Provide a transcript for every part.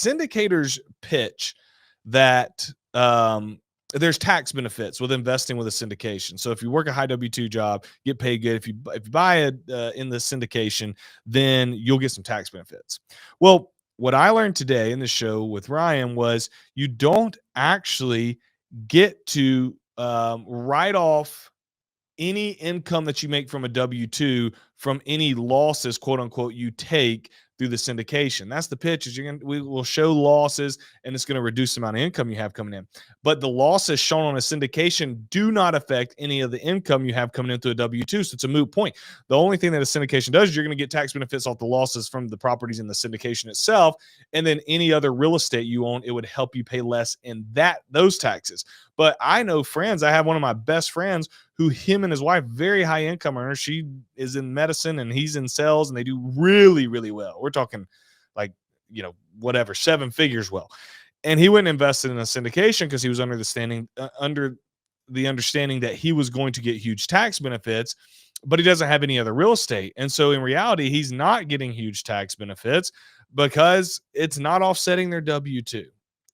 syndicators pitch that there's tax benefits with investing with a syndication. So if you work a high W-2 job, get paid good. If you buy it in the syndication, then you'll get some tax benefits. Well, what I learned today in the show with Ryan was you don't actually get to write off any income that you make from a W-2 from any losses, quote unquote, you take through the syndication. That's the pitch. Is we will show losses, and it's going to reduce the amount of income you have coming in. But the losses shown on a syndication do not affect any of the income you have coming into a W-2. So it's a moot point. The only thing that a syndication does is you're going to get tax benefits off the losses from the properties in the syndication itself, and then any other real estate you own, it would help you pay less in those taxes. But I know friends. I have one of my best friends who him and his wife, very high income earners. She is in medicine and he's in sales, and they do really, really well. We're talking like, whatever, 7 figures well. And he went and invested in a syndication because he was under the understanding that he was going to get huge tax benefits, but he doesn't have any other real estate. And so in reality, he's not getting huge tax benefits because it's not offsetting their W-2.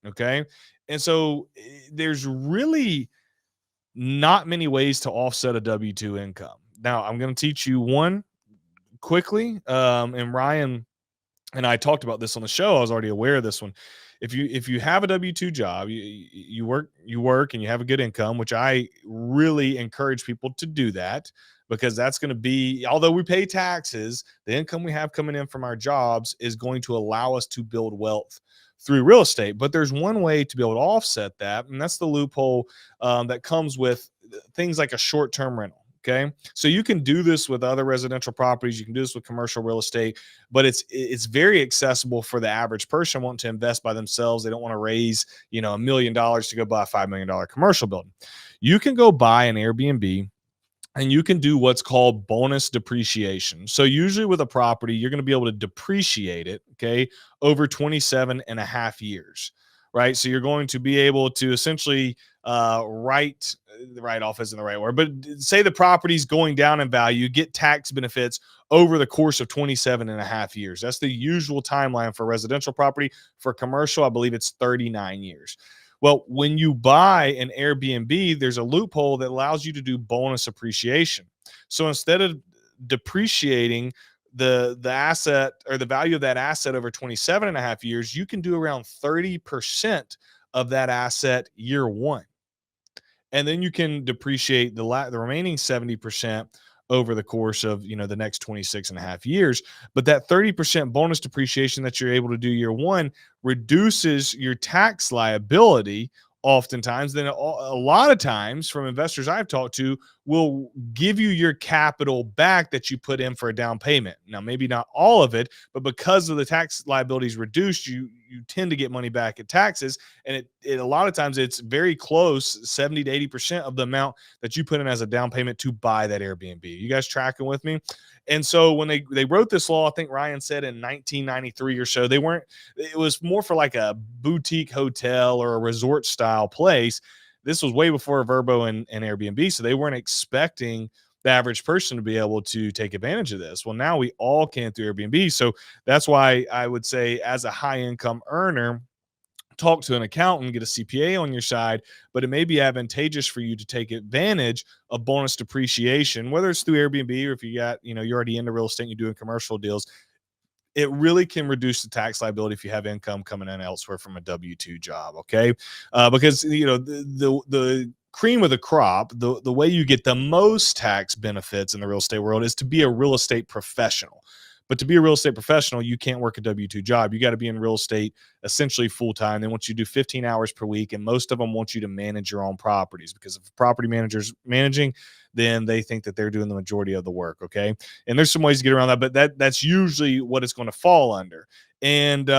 Okay. And so there's really not many ways to offset a W-2 income. Now, I'm going to teach you one quickly. And Ryan and I talked about this on the show. I was already aware of this one. If you have a W-2 job, you work and you have a good income, which I really encourage people to do that, because that's going to be, although we pay taxes, the income we have coming in from our jobs is going to allow us to build wealth through real estate. But there's one way to be able to offset that, and that's the loophole that comes with things like a short-term rental. Okay. So you can do this with other residential properties. You can do this with commercial real estate, but it's very accessible for the average person wanting to invest by themselves. They don't want to raise, $1 million to go buy a $5 million commercial building. You can go buy an Airbnb and you can do what's called bonus depreciation. So usually with a property, you're going to be able to depreciate it, okay, over 27 and a half years, right? So you're going to be able to essentially write off isn't the right word, but say the property's going down in value, get tax benefits over the course of 27 and a half years. That's the usual timeline for residential property. For commercial, I believe it's 39 years. Well, when you buy an Airbnb, there's a loophole that allows you to do bonus appreciation. So instead of depreciating the asset or the value of that asset over 27 and a half years, you can do around 30% of that asset year one. And then you can depreciate the remaining 70% over the course of, the next 26 and a half years. But that 30% bonus depreciation that you're able to do year one reduces your tax liability oftentimes. Then a lot of times from investors I've talked to will give you your capital back that you put in for a down payment. Now, maybe not all of it, but because of the tax liabilities reduced, you tend to get money back at taxes. And it a lot of times it's very close, 70 to 80% of the amount that you put in as a down payment to buy that Airbnb. You guys tracking with me? And so when they wrote this law, I think Ryan said in 1993 or so, it was more for like a boutique hotel or a resort style place. This was way before Vrbo and Airbnb. So they weren't expecting the average person to be able to take advantage of this. Well, now we all can through Airbnb. So that's why I would say, as a high income earner, talk to an accountant, get a CPA on your side, but it may be advantageous for you to take advantage of bonus depreciation, whether it's through Airbnb or if you got, you're already into real estate and you're doing commercial deals. It really can reduce the tax liability if you have income coming in elsewhere from a W-2 job. Okay. Because, the cream of the crop, the way you get the most tax benefits in the real estate world is to be a real estate professional. But to be a real estate professional, you can't work a W-2 job. You got to be in real estate essentially full-time. They want you to do 15 hours per week, and most of them want you to manage your own properties, because if a property manager's managing, then they think that they're doing the majority of the work, okay? And there's some ways to get around that, but that's usually what it's going to fall under. And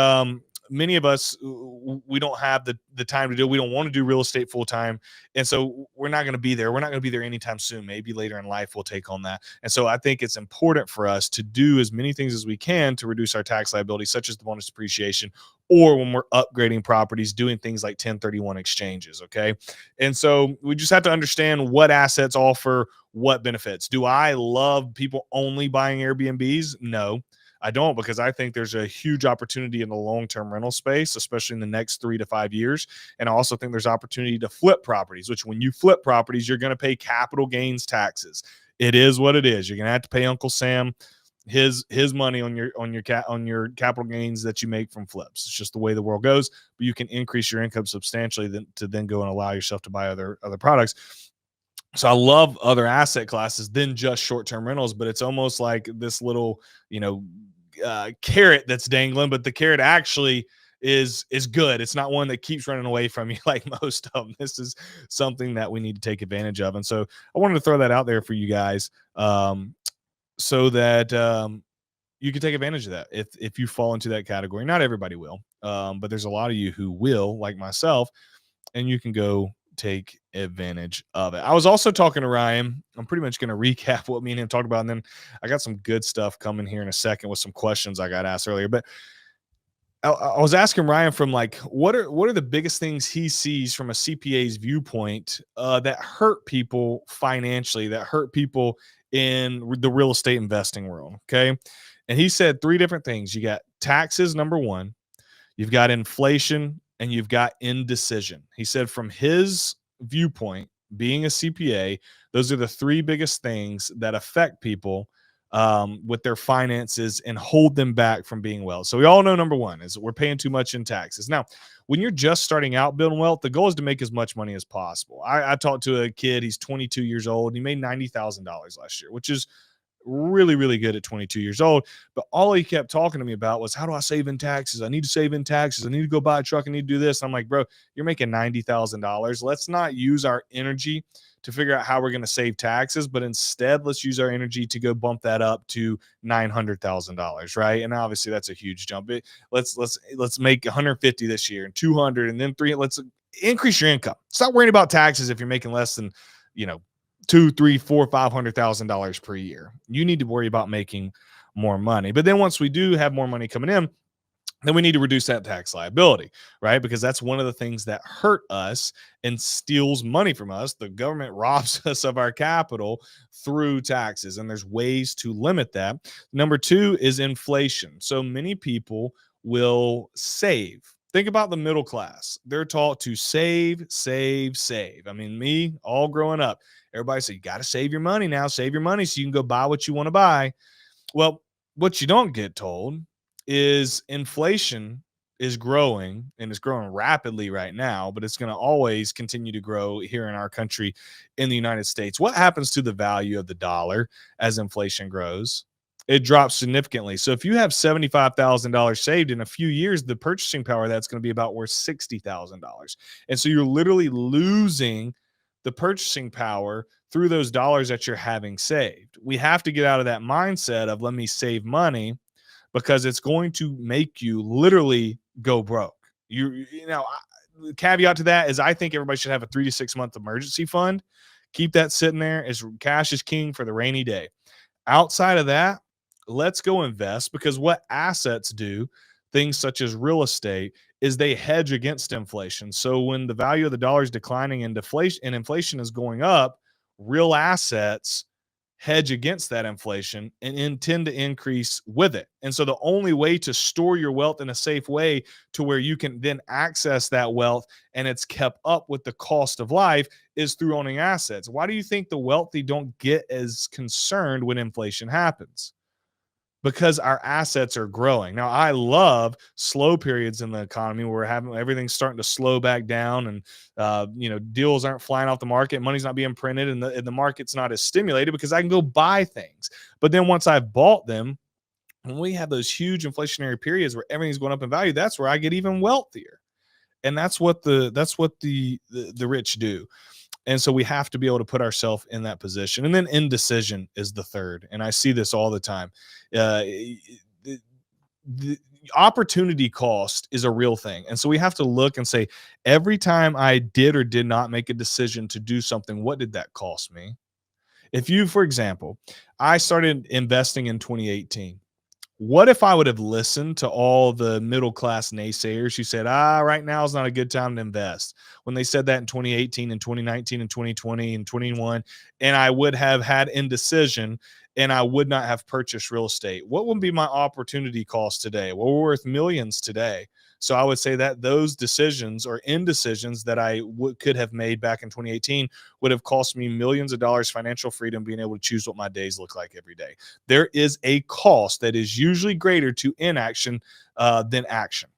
many of us, we don't have the time to do it. We don't want to do real estate full time. And so we're not going to be there. We're not going to be there anytime soon. Maybe later in life we'll take on that. And so I think it's important for us to do as many things as we can to reduce our tax liability, such as the bonus depreciation, or when we're upgrading properties, doing things like 1031 exchanges. Okay. And so we just have to understand what assets offer what benefits. Do I love people only buying Airbnbs? No. I don't, because I think there's a huge opportunity in the long-term rental space, especially in the next 3 to 5 years. And I also think there's opportunity to flip properties, which when you flip properties, you're going to pay capital gains taxes. It is what it is. You're going to have to pay Uncle Sam his money on your capital gains that you make from flips. It's just the way the world goes. But you can increase your income substantially to then go and allow yourself to buy other products. So I love other asset classes than just short-term rentals, but it's almost like this little, carrot that's dangling, but the carrot actually is good. It's not one that keeps running away from you like most of them. This is something that we need to take advantage of. And so I wanted to throw that out there for you guys, so that you can take advantage of that if you fall into that category. Not everybody will, but there's a lot of you who will, like myself, and you can go take advantage of it. I was also talking to Ryan. I'm pretty much going to recap what me and him talked about, and then I got some good stuff coming here in a second with some questions I got asked earlier. But I was asking Ryan from like, what are the biggest things he sees from a CPA's viewpoint that hurt people financially, that hurt people in the real estate investing world. Okay. And he said 3 different things. You got taxes, number 1, you've got inflation, and you've got indecision. He said from his viewpoint, being a CPA, those are the 3 biggest things that affect people with their finances and hold them back from being well. So we all know number 1 is we're paying too much in taxes. Now, when you're just starting out building wealth, the goal is to make as much money as possible. I talked to a kid, he's 22 years old, and he made $90,000 last year, which is really, really good at 22 years old. But all he kept talking to me about was, how do I save in taxes? I need to save in taxes. I need to go buy a truck. I need to do this. And I'm like, bro, you're making $90,000. Let's not use our energy to figure out how we're going to save taxes, but instead let's use our energy to go bump that up to $900,000, right? And obviously that's a huge jump. Let's make 150 this year and 200 and then 3. Let's increase your income. Stop worrying about taxes if you're making less than, $2, $3, $4, $500,000 per year. You need to worry about making more money. But then once we do have more money coming in, then we need to reduce that tax liability, right? Because that's one of the things that hurt us and steals money from us. The government robs us of our capital through taxes, and there's ways to limit that. Number 2 is inflation. So many people will save. Think about the middle class. They're taught to save, save, save. I mean, me, all growing up, everybody said, you got to save your money now. Save your money so you can go buy what you want to buy. Well, what you don't get told is inflation is growing, and it's growing rapidly right now, but it's going to always continue to grow here in our country, in the United States. What happens to the value of the dollar as inflation grows? It drops significantly. So if you have $75,000 saved, in a few years, the purchasing power that's going to be about worth $60,000. And so you're literally losing the purchasing power through those dollars that you're having saved. We have to get out of that mindset of let me save money, because it's going to make you literally go broke. The caveat to that is I think everybody should have a 3 to 6 month emergency fund. Keep that sitting there, as cash is king for the rainy day. Outside of that, let's go invest, because what assets do, things such as real estate, is they hedge against inflation. So when the value of the dollar is declining and inflation is going up, real assets hedge against that inflation and intend to increase with it. And so the only way to store your wealth in a safe way to where you can then access that wealth and it's kept up with the cost of life is through owning assets. Why do you think the wealthy don't get as concerned when inflation happens? Because our assets are growing. Now, I love slow periods in the economy where everything's starting to slow back down, and deals aren't flying off the market, money's not being printed, and the market's not as stimulated, because I can go buy things. But then once I've bought them, when we have those huge inflationary periods where everything's going up in value, that's where I get even wealthier. And that's what the rich do. And so we have to be able to put ourselves in that position. And then indecision is the third. And I see this all the time. The opportunity cost is a real thing. And so we have to look and say, every time I did or did not make a decision to do something, what did that cost me? If you, for example, I started investing in 2018. What if I would have listened to all the middle class naysayers who said, right now is not a good time to invest, when they said that in 2018 and 2019 and 2020 and 21, and I would have had indecision and I would not have purchased real estate? What would be my opportunity cost today? Well, we're worth millions today. So I would say that those decisions or indecisions that I could have made back in 2018 would have cost me millions of dollars, financial freedom, being able to choose what my days look like every day. There is a cost that is usually greater to inaction than action.